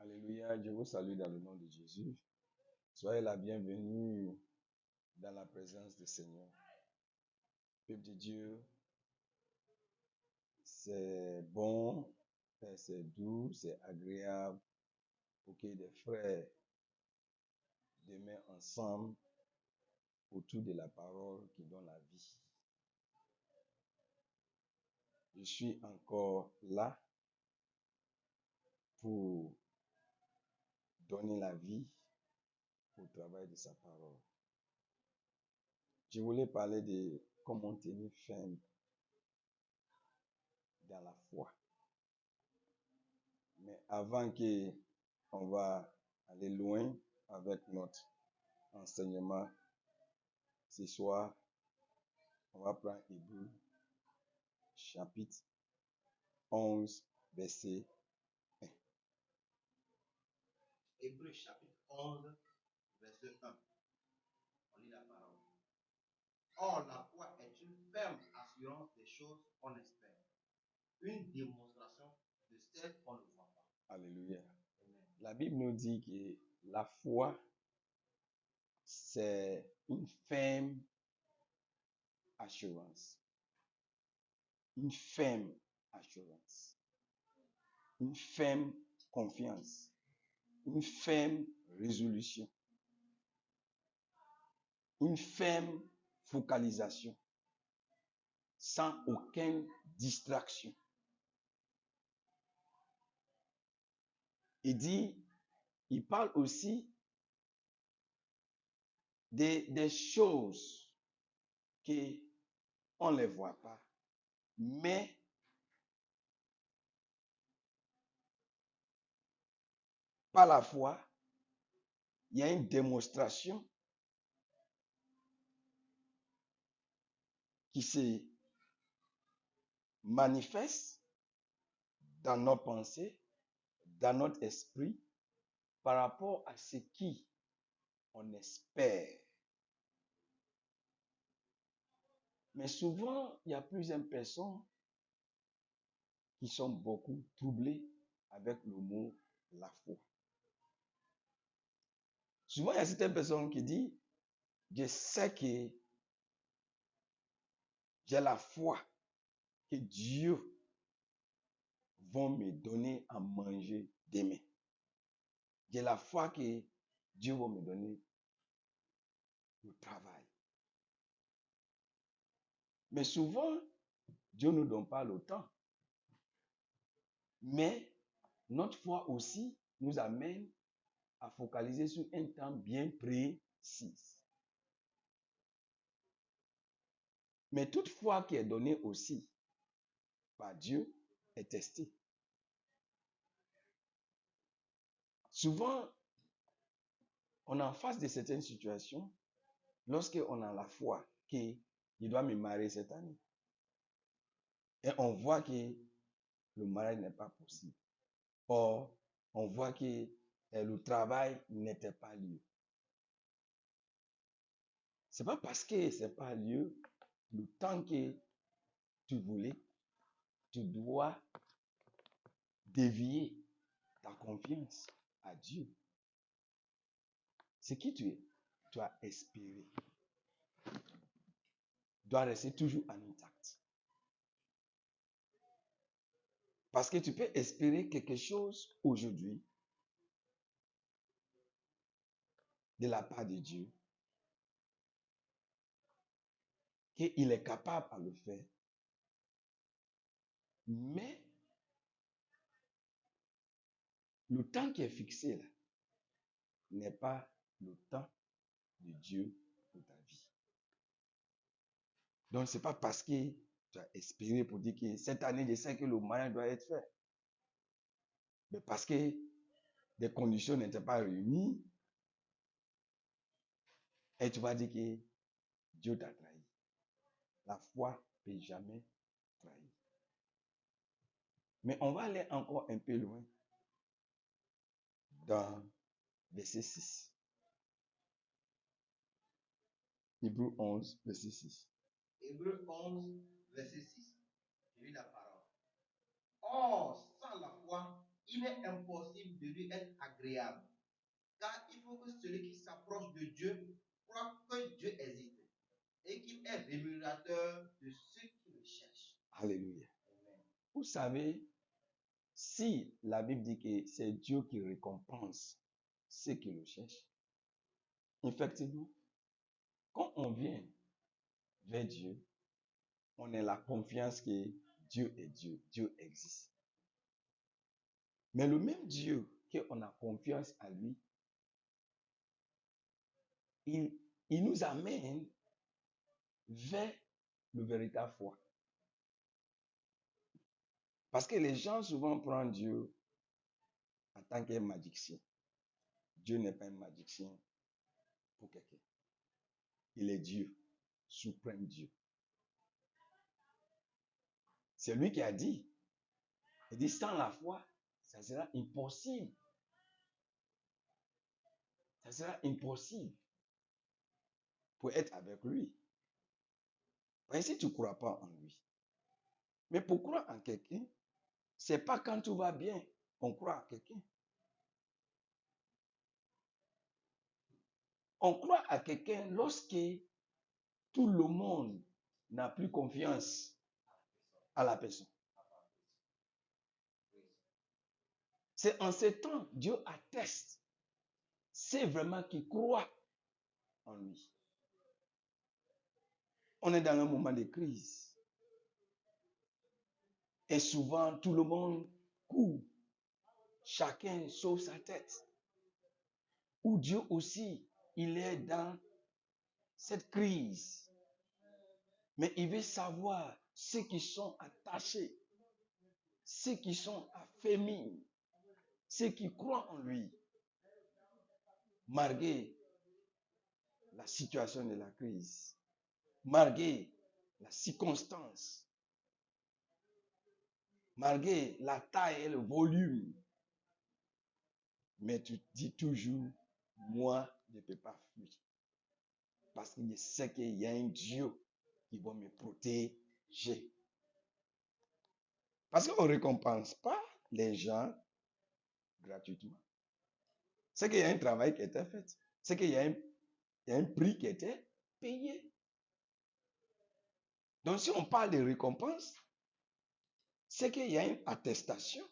Alléluia, je vous salue dans le nom de Jésus. Soyez la bienvenue dans la présence du Seigneur. Peuple de Dieu, c'est bon, c'est doux, c'est agréable pour que des frères demeurent ensemble autour de la parole qui donne la vie. Je suis encore là pour donner la vie au travail de sa parole. Je voulais parler de comment tenir ferme dans la foi. Mais avant que on va aller loin avec notre enseignement, ce soir, on va prendre Hébreux, chapitre 11, verset 1. Hébreux chapitre 11, verset 1. On lit la parole. Or, la foi est une ferme assurance des choses qu'on espère, une démonstration de celles qu'on ne voit pas. Alléluia. Amen. La Bible nous dit que la foi, c'est une ferme assurance. Une ferme assurance. Une ferme confiance. Une ferme résolution. Une ferme focalisation. Sans aucune distraction. Il parle aussi des choses qu'on ne les voit pas, mais par la foi, il y a une démonstration qui se manifeste dans nos pensées, dans notre esprit, par rapport à ce qui on espère. Mais souvent, il y a plusieurs personnes qui sont beaucoup troublées avec le mot la foi. Souvent, il y a certaines personnes qui disent, je sais que j'ai la foi que Dieu va me donner à manger demain. J'ai la foi que Dieu va me donner le travail. Mais souvent, Dieu ne nous donne pas le temps. Mais notre foi aussi nous amène à focaliser sur un temps bien précis. Mais toute foi qui est donnée aussi par Dieu est testée. Souvent, on est en face de certaines situations lorsqu'on a la foi qu'il doit me marier cette année. Et on voit que le mariage n'est pas possible. Or, on voit que le travail n'était pas lieu. C'est pas parce que c'est pas lieu, le temps que tu voulais, tu dois dévier ta confiance à Dieu. C'est qui tu es. Tu as espéré. Doit rester toujours en intact. Parce que tu peux espérer quelque chose aujourd'hui de la part de Dieu, qu'il est capable à le faire. Mais le temps qui est fixé là n'est pas le temps de Dieu pour ta vie. Donc, ce n'est pas parce que tu as espéré pour dire que cette année, je sais que le mariage doit être fait. Mais parce que les conditions n'étaient pas réunies, et tu vas dire que Dieu t'a trahi. La foi ne peut jamais trahir. Mais on va aller encore un peu loin dans verset 6. Hébreux 11, verset 6. Hébreux 11, verset 6. Je lis la parole. Or, sans la foi, il est impossible de lui être agréable. Car il faut que celui qui s'approche de Dieu croit que Dieu existe et qu'il est rémunérateur de ceux qui le cherchent. Alléluia. Amen. Vous savez, si la Bible dit que c'est Dieu qui récompense ceux qui le cherchent, effectivement, quand on vient vers Dieu, on a la confiance que Dieu est Dieu, Dieu existe. Mais le même Dieu qu'on a confiance à lui, il nous amène vers le véritable foi. Parce que les gens souvent prennent Dieu en tant qu'un magicien. Dieu n'est pas un magicien pour quelqu'un. Il est Dieu, suprême Dieu. C'est lui qui a dit. Il dit, sans la foi, ça sera impossible. Ça sera impossible pour être avec lui. Parce que si tu ne crois pas en lui. Mais pour croire en quelqu'un, ce n'est pas quand tout va bien qu'on croit à quelqu'un. On croit à quelqu'un lorsque tout le monde n'a plus confiance à la personne. C'est en ce temps, Dieu atteste. C'est vraiment qu'il croit en lui. On est dans un moment de crise. Et souvent, tout le monde court. Chacun sauve sa tête. Ou Dieu aussi, il est dans cette crise. Mais il veut savoir ceux qui sont attachés, ceux qui sont affermis, ceux qui croient en lui, malgré la situation de la crise, malgré la circonstance, malgré la taille et le volume. Mais tu dis toujours, moi, je ne peux pas fuir. Parce que je sais qu'il y a un Dieu qui va me protéger. Parce qu'on ne récompense pas les gens gratuitement. C'est qu'il y a un travail qui a été fait. C'est qu'il y a un prix qui a été payé. Donc si on parle de récompense, c'est qu'il y a une attestation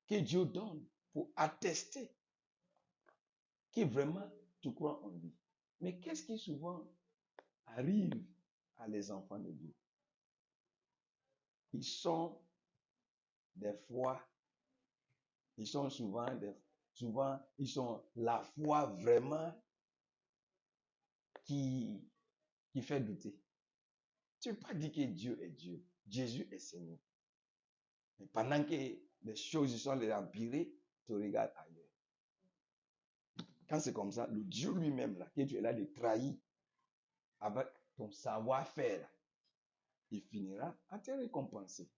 que Dieu donne pour attester que vraiment tu crois en lui. Mais qu'est-ce qui souvent arrive à les enfants de Dieu? Ils sont des fois, ils sont souvent ils sont la foi vraiment qui fait douter. Tu ne peux pas dire que Dieu est Dieu. Jésus est Seigneur. Mais pendant que les choses sont les empirées, tu regardes ailleurs. Quand c'est comme ça, le Dieu lui-même, là, que tu es là de trahir avec ton savoir-faire, il finira à te récompenser.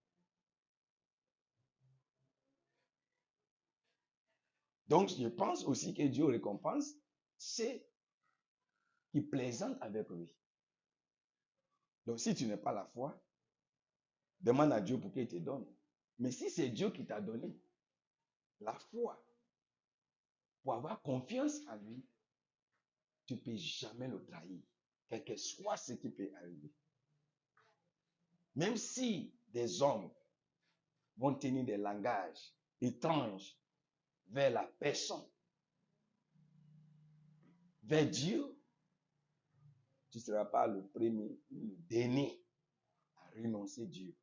Donc, je pense aussi que Dieu récompense ceux qui plaisantent avec lui. Donc, si tu n'as pas la foi, demande à Dieu pour qu'il te donne. Mais si c'est Dieu qui t'a donné la foi pour avoir confiance en lui, tu ne peux jamais le trahir, quel que soit ce qui peut arriver. Même si des hommes vont tenir des langages étranges vers la personne, vers Dieu, tu ne seras pas le premier, le dernier à renoncer à Dieu.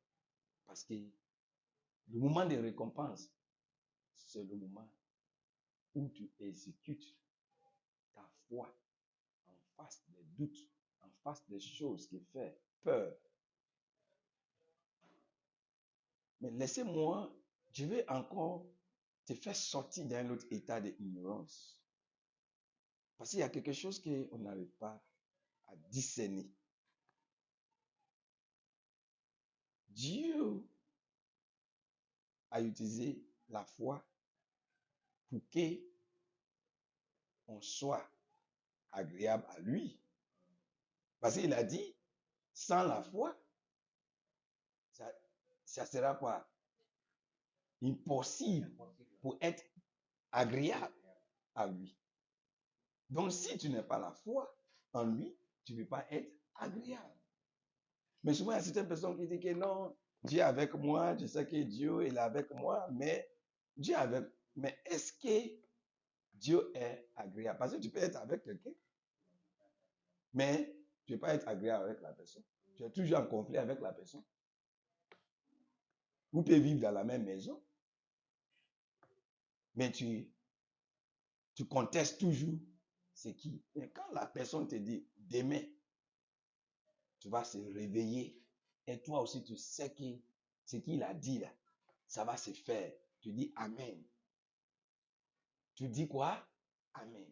Parce que le moment de récompense, c'est le moment où tu exécutes ta foi en face des doutes, en face des choses qui font peur. Mais laissez-moi, je vais encore te faire sortir d'un autre état d'ignorance. Parce qu'il y a quelque chose qu'on n'arrive pas à discerner. Dieu a utilisé la foi pour qu'on soit agréable à lui. Parce qu'il a dit, sans la foi, ça sera quoi? impossible Impossible. pour être agréable à lui. Donc, si tu n'as pas la foi en lui, tu ne peux pas être agréable. Mais souvent, il y a certaines personnes qui disent que non, Dieu est avec moi, je sais que Dieu est avec moi, mais Dieu est avec. Mais est-ce que Dieu est agréable? Parce que tu peux être avec quelqu'un, mais tu ne peux pas être agréable avec la personne. Tu es toujours en conflit avec la personne. Vous pouvez vivre dans la même maison, mais tu contestes toujours ce qui. Et quand la personne te dit, demain, tu vas se réveiller, et toi aussi tu sais que ce qu'il a dit là, ça va se faire. Tu dis Amen. Tu dis quoi? Amen.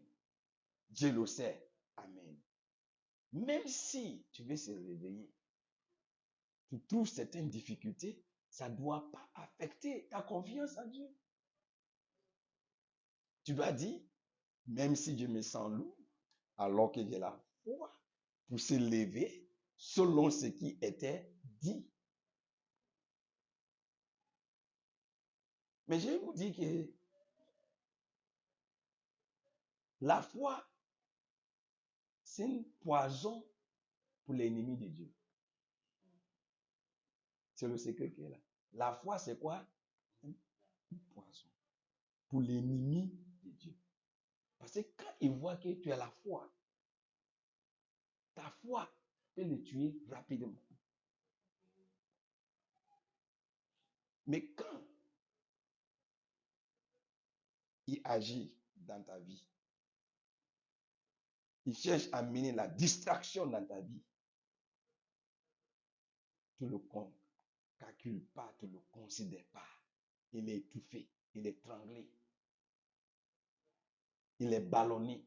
Dieu le sait. Amen. Même si tu veux se réveiller, tu trouves certaines difficultés, ça ne doit pas affecter ta confiance en Dieu. Tu dois dire, même si je me sens lourd, alors que j'ai la foi pour se lever selon ce qui était dit. Mais je vais vous dire que la foi, c'est un poison pour l'ennemi de Dieu. C'est le secret qui est là. La foi, c'est quoi? Un poison pour l'ennemi de Dieu. Parce que quand il voit que tu as la foi, ta foi peut le tuer rapidement. Mais quand il agit dans ta vie, il cherche à mener la distraction dans ta vie, tu ne le calcules pas, tu ne le considères pas. Il est étouffé, il est étranglé, il est ballonné,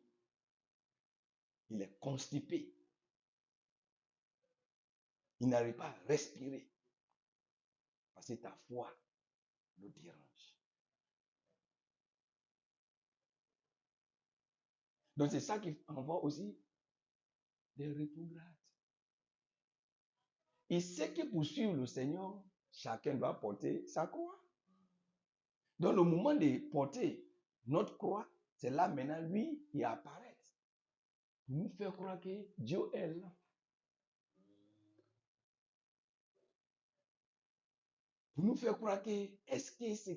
il est constipé. Il n'arrive pas à respirer parce que ta foi le dérange. Donc c'est ça qui envoie aussi des rétrogrades. Il sait que pour suivre le Seigneur, chacun doit porter sa croix. Donc le moment de porter notre croix, c'est là maintenant lui qui apparaît. Pour nous faire croire que Dieu est là. Pour nous faire croire que est-ce que ce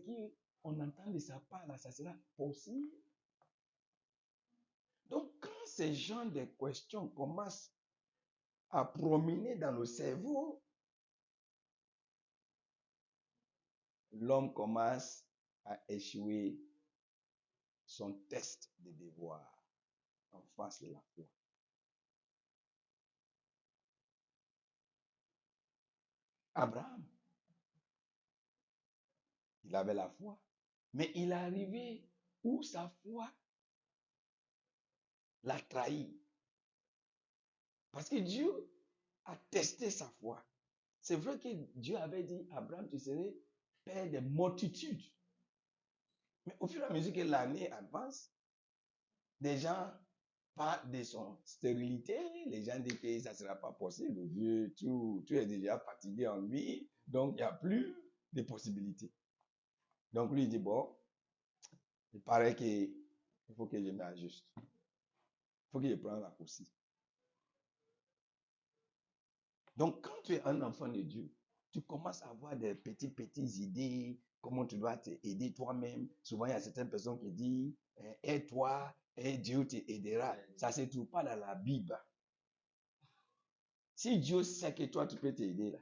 qu'on entend de sa part là, ça sera possible? Donc quand ces genres de questions commencent à promener dans le cerveau, l'homme commence à échouer son test de devoir en face de la foi. Abraham, il avait la foi, mais il est arrivé où sa foi l'a trahi. Parce que Dieu a testé sa foi. C'est vrai que Dieu avait dit, Abraham, tu serais père des multitudes. Mais au fur et à mesure que l'année avance, des gens parlent de son stérilité, les gens disent que ça ne sera pas possible, le vieux, tout est déjà fatigué en lui, donc il n'y a plus de possibilités. Donc lui, il dit, bon, il paraît qu'il faut que je m'ajuste. Il faut que je prenne la course. Donc quand tu es un enfant de Dieu, tu commences à avoir des petites idées, comment tu dois t'aider toi-même. Souvent, il y a certaines personnes qui disent, aide-toi, et Dieu t'aidera. Ça ne se trouve pas dans la Bible. Si Dieu sait que toi, tu peux t'aider, là,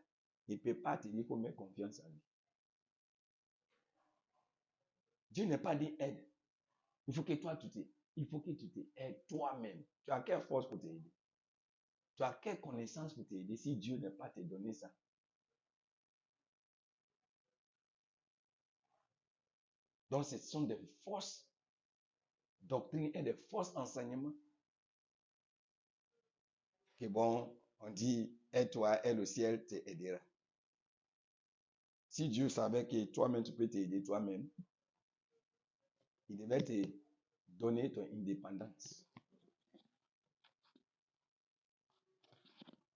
il ne peut pas te dire qu'il faut mettre confiance en lui. Dieu n'est pas dit aide. Il faut que toi, il faut que tu t'aides toi-même. Tu as quelle force pour t'aider? Tu as quelle connaissance pour t'aider si Dieu n'a pas te donné ça? Donc, ce sont des fausses doctrines et des fausses enseignements. Que bon, on dit, aide-toi, et le ciel t'aidera. Si Dieu savait que toi-même, tu peux t'aider toi-même, il devait te donner ton indépendance.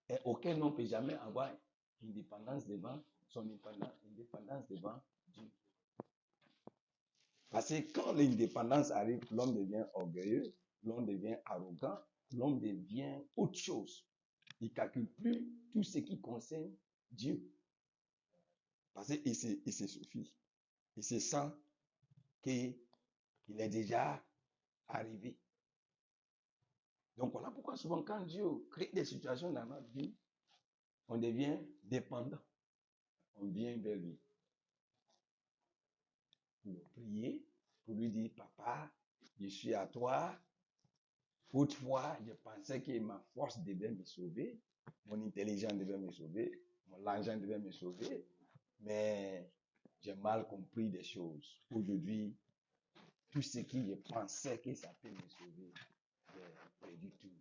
Et aucun homme ne peut jamais avoir indépendance devant son indépendance devant Dieu. Parce que quand l'indépendance arrive, l'homme devient orgueilleux, l'homme devient arrogant, l'homme devient autre chose. Il ne calcule plus tout ce qui concerne Dieu. Parce qu'il se suffit. Il se sent qu'il est déjà arrivé. Donc voilà pourquoi souvent quand Dieu crée des situations dans notre vie, on devient dépendant. On vient vers lui pour le prier, pour lui dire, papa, je suis à toi. Autrefois, je pensais que ma force devait me sauver, mon intelligence devait me sauver, mon argent devait me sauver, mais j'ai mal compris des choses. Aujourd'hui, tout ce que je pensais que ça peut me sauver, j'ai perdu tout.